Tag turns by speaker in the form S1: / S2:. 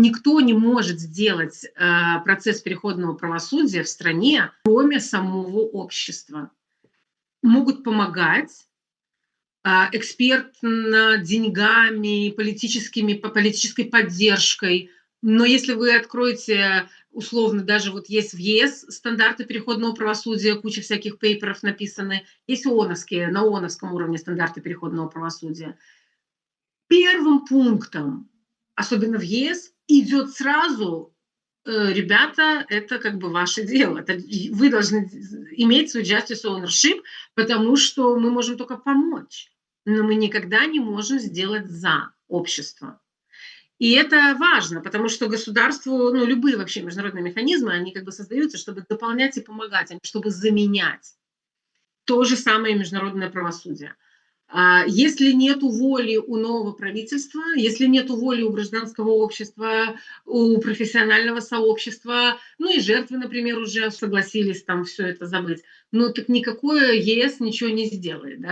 S1: Никто не может сделать процесс переходного правосудия в стране, кроме самого общества. Могут помогать экспертно, деньгами, политической поддержкой. Но если вы откроете, условно, даже вот есть в ЕС стандарты переходного правосудия, куча всяких пейперов написаны, есть ООНовские, на ООНовском уровне стандарты переходного правосудия. Первым пунктом, особенно в ЕС, идет сразу: ребята, это как бы ваше дело. Вы должны иметь свой justice ownership, потому что мы можем только помочь, но мы никогда не можем сделать за общество. И это важно, потому что государству, ну, любые вообще международные механизмы, они как бы создаются, чтобы дополнять и помогать, а не чтобы заменять. То же самое и международное правосудие. Если нету воли у нового правительства, если нету воли у гражданского общества, у профессионального сообщества, ну и жертвы, например, уже согласились там все это забыть, ну так никакое ЕС ничего не сделает, да.